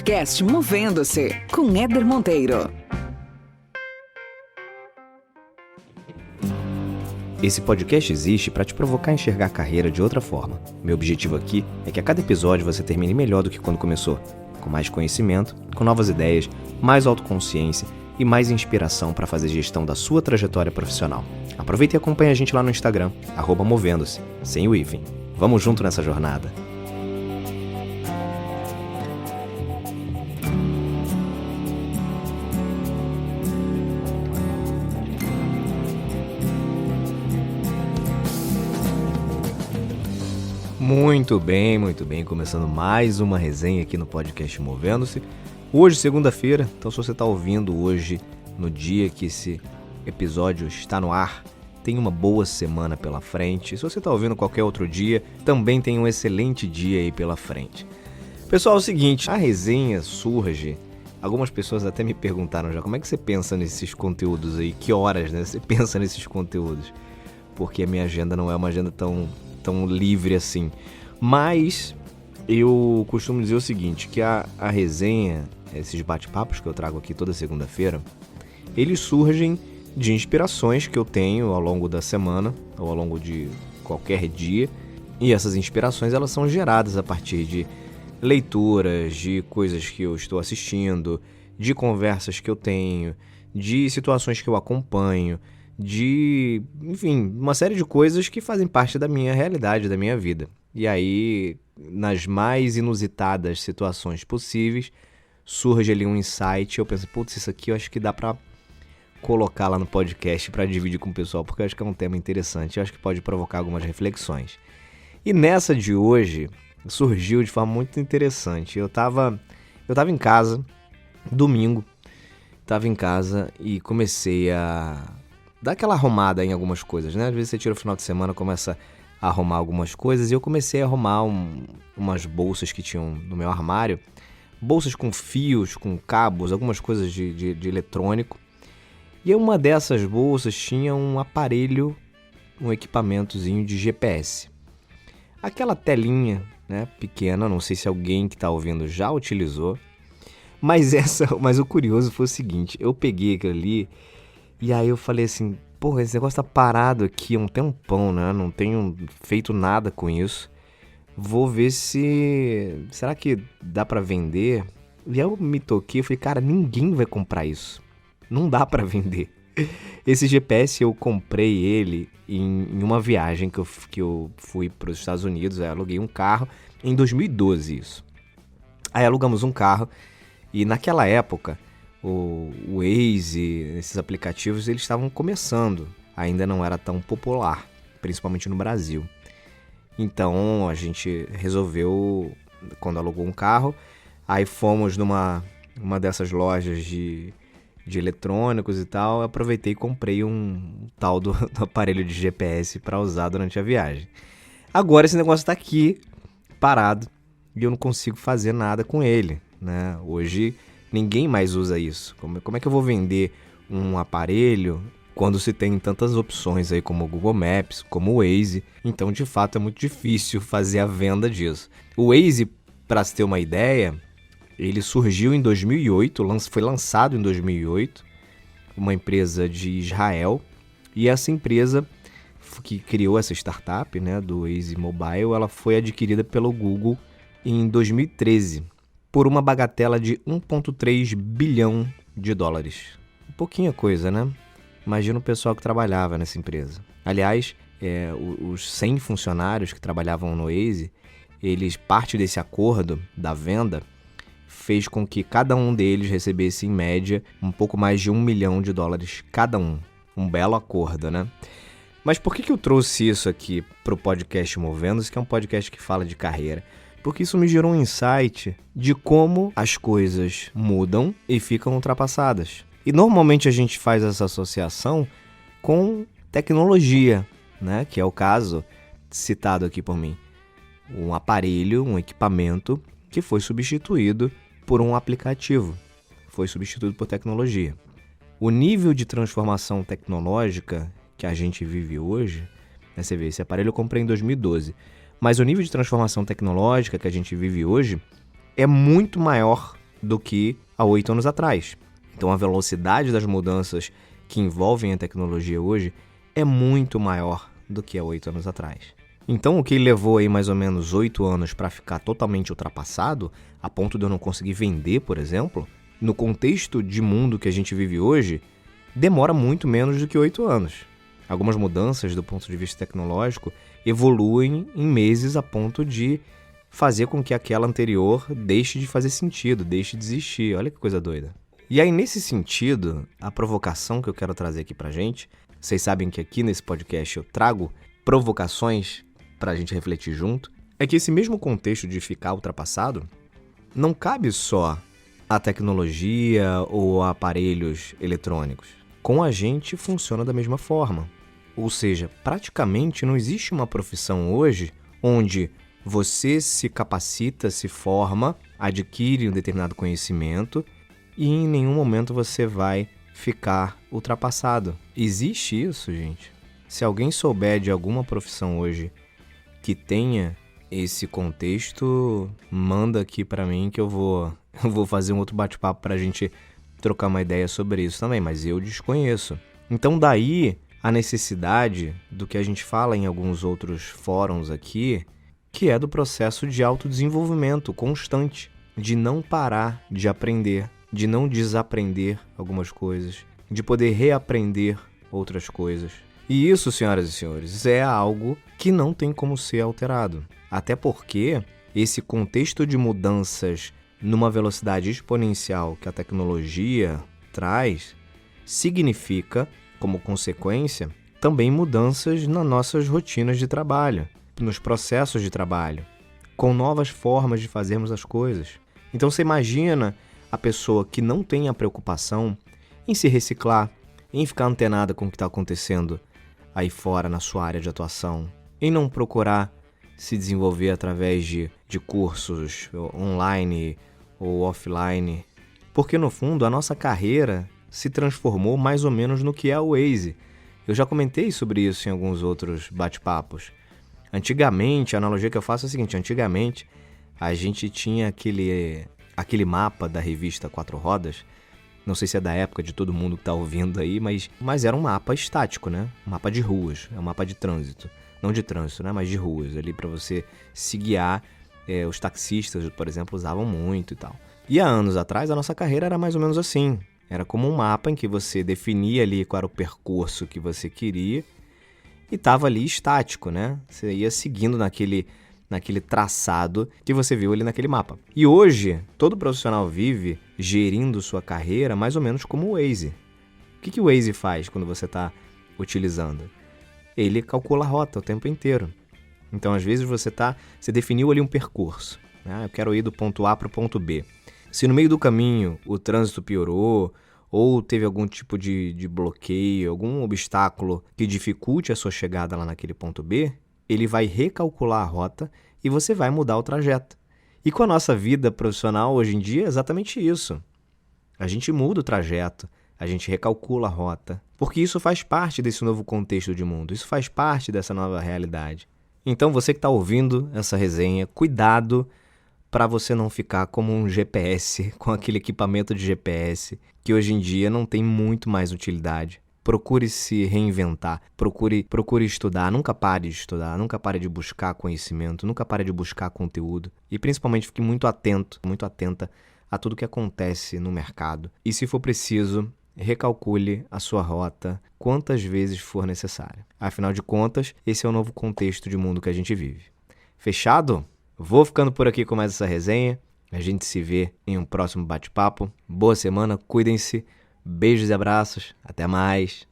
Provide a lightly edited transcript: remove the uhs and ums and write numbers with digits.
Podcast Movendo-se, com Éder Monteiro. Esse podcast existe para te provocar a enxergar a carreira de outra forma. Meu objetivo aqui é que a cada episódio você termine melhor do que quando começou, com mais conhecimento, com novas ideias, mais autoconsciência e mais inspiração para fazer gestão da sua trajetória profissional. Aproveita e acompanha a gente lá no Instagram, @movendo-se, sem o hífen. Vamos junto nessa jornada. Muito bem, começando mais uma resenha aqui no podcast Movendo-se. Hoje, segunda-feira, então se você está ouvindo hoje, no dia que esse episódio está no ar, tem uma boa semana pela frente. Se você está ouvindo qualquer outro dia, também tem um excelente dia aí pela frente. Pessoal, é o seguinte, a resenha surge, algumas pessoas até me perguntaram já, como é que você pensa nesses conteúdos aí? Que horas, né, você pensa nesses conteúdos? Porque a minha agenda não é uma agenda tão livre assim. Mas eu costumo dizer o seguinte, que a resenha, esses bate-papos que eu trago aqui toda segunda-feira, eles surgem de inspirações que eu tenho ao longo da semana, ou ao longo de qualquer dia, e essas inspirações elas são geradas a partir de leituras, de coisas que eu estou assistindo, de conversas que eu tenho, de situações que eu acompanho, de, enfim, uma série de coisas que fazem parte da minha realidade, da minha vida. E aí, nas mais inusitadas situações possíveis, surge ali um insight, eu penso, putz, isso aqui eu acho que dá pra colocar lá no podcast pra dividir com o pessoal, porque eu acho que é um tema interessante, eu acho que pode provocar algumas reflexões. E nessa de hoje, surgiu de forma muito interessante. Eu tava em casa, domingo, tava em casa e comecei a dar aquela arrumada em algumas coisas, né? Às vezes você tira o final de semana, começa a arrumar algumas coisas, e eu comecei a arrumar umas bolsas que tinham no meu armário, bolsas com fios, com cabos, algumas coisas de eletrônico. E uma dessas bolsas tinha um aparelho, um equipamentozinho de GPS. Aquela telinha, né, pequena, não sei se alguém que está ouvindo já utilizou, mas o curioso foi o seguinte, eu peguei aquilo ali e aí eu falei assim, porra, esse negócio tá parado aqui há um tempão, né, não tenho feito nada com isso, vou ver será que dá pra vender? E aí eu me toquei, eu falei, cara, ninguém vai comprar isso, não dá pra vender. Esse GPS eu comprei ele em uma viagem que eu fui para os Estados Unidos, aí aluguei um carro, em 2012 isso. Aí alugamos um carro e naquela época o Waze, esses aplicativos, eles estavam começando, ainda não era tão popular, principalmente no Brasil. Então a gente resolveu, quando alugou um carro, aí fomos numa dessas lojas de eletrônicos e tal, aproveitei e comprei um tal do aparelho de GPS para usar durante a viagem. Agora esse negócio está aqui, parado, e eu não consigo fazer nada com ele, né? Hoje ninguém mais usa isso. Como é que eu vou vender um aparelho quando se tem tantas opções aí como o Google Maps, como o Waze? Então, de fato, é muito difícil fazer a venda disso. O Waze, para se ter uma ideia, ele surgiu em 2008, foi lançado em 2008, uma empresa de Israel, e essa empresa que criou essa startup, né, do Waze Mobile, ela foi adquirida pelo Google em 2013, por uma bagatela de 1,3 bilhão de dólares. Pouquinha coisa, né? Imagina o pessoal que trabalhava nessa empresa. Aliás, os 100 funcionários que trabalhavam no Waze, parte desse acordo da venda fez com que cada um deles recebesse, em média, um pouco mais de $1 milhão cada um. Um belo acordo, né? Mas por que eu trouxe isso aqui para o podcast Movendo-se, que é um podcast que fala de carreira? Porque isso me gerou um insight de como as coisas mudam e ficam ultrapassadas. E normalmente a gente faz essa associação com tecnologia, né? Que é o caso citado aqui por mim. Um aparelho, um equipamento que foi substituído por um aplicativo, foi substituído por tecnologia. O nível de transformação tecnológica que a gente vive hoje, né, você vê, esse aparelho eu comprei em 2012, mas o nível de transformação tecnológica que a gente vive hoje é muito maior do que há 8 anos atrás. Então a velocidade das mudanças que envolvem a tecnologia hoje é muito maior do que há 8 anos atrás. Então o que levou aí mais ou menos 8 anos para ficar totalmente ultrapassado, a ponto de eu não conseguir vender, por exemplo, no contexto de mundo que a gente vive hoje, demora muito menos do que 8 anos. Algumas mudanças do ponto de vista tecnológico evoluem em meses a ponto de fazer com que aquela anterior deixe de fazer sentido, deixe de existir. Olha que coisa doida. E aí, nesse sentido, a provocação que eu quero trazer aqui pra gente, vocês sabem que aqui nesse podcast eu trago provocações pra gente refletir junto, é que esse mesmo contexto de ficar ultrapassado não cabe só a tecnologia ou a aparelhos eletrônicos. Com a gente funciona da mesma forma. Ou seja, praticamente não existe uma profissão hoje onde você se capacita, se forma, adquire um determinado conhecimento e em nenhum momento você vai ficar ultrapassado. Existe isso, gente? Se alguém souber de alguma profissão hoje que tenha esse contexto, manda aqui pra mim que eu vou fazer um outro bate-papo pra gente trocar uma ideia sobre isso também, mas eu desconheço. Então daí a necessidade do que a gente fala em alguns outros fóruns aqui, que é do processo de autodesenvolvimento constante, de não parar de aprender, de não desaprender algumas coisas, de poder reaprender outras coisas. E isso, senhoras e senhores, é algo que não tem como ser alterado. Até porque esse contexto de mudanças numa velocidade exponencial que a tecnologia traz, significa, como consequência, também mudanças nas nossas rotinas de trabalho, nos processos de trabalho, com novas formas de fazermos as coisas. Então você imagina a pessoa que não tem a preocupação em se reciclar, em ficar antenada com o que está acontecendo aí fora na sua área de atuação, em não procurar se desenvolver através de cursos online ou offline, porque no fundo a nossa carreira se transformou mais ou menos no que é o Waze. Eu já comentei sobre isso em alguns outros bate-papos. Antigamente, a analogia que eu faço é a seguinte, antigamente a gente tinha aquele mapa da revista Quatro Rodas, não sei se é da época de todo mundo que está ouvindo aí, mas era um mapa estático, né? Um mapa de ruas, é um mapa de trânsito. Não de trânsito, né? Mas de ruas, ali para você se guiar. Os taxistas, por exemplo, usavam muito e tal. E há anos atrás, a nossa carreira era mais ou menos assim. Era como um mapa em que você definia ali qual era o percurso que você queria e estava ali estático, né? Você ia seguindo naquele traçado que você viu ali naquele mapa. E hoje, todo profissional vive gerindo sua carreira mais ou menos como o Waze. O que o Waze faz quando você está utilizando? Ele calcula a rota o tempo inteiro. Então, às vezes, você definiu ali um percurso. Né? Eu quero ir do ponto A para o ponto B. Se no meio do caminho o trânsito piorou ou teve algum tipo de bloqueio, algum obstáculo que dificulte a sua chegada lá naquele ponto B, ele vai recalcular a rota e você vai mudar o trajeto. E com a nossa vida profissional hoje em dia é exatamente isso. A gente muda o trajeto, a gente recalcula a rota, porque isso faz parte desse novo contexto de mundo, isso faz parte dessa nova realidade. Então você que está ouvindo essa resenha, cuidado para você não ficar como um GPS, com aquele equipamento de GPS, que hoje em dia não tem muito mais utilidade. Procure se reinventar, procure estudar, nunca pare de estudar, nunca pare de buscar conhecimento, nunca pare de buscar conteúdo e principalmente fique muito atento, muito atenta a tudo que acontece no mercado. E se for preciso, recalcule a sua rota quantas vezes for necessário. Afinal de contas, esse é o novo contexto de mundo que a gente vive. Fechado? Vou ficando por aqui com mais essa resenha. A gente se vê em um próximo bate-papo. Boa semana, cuidem-se. Beijos e abraços. Até mais.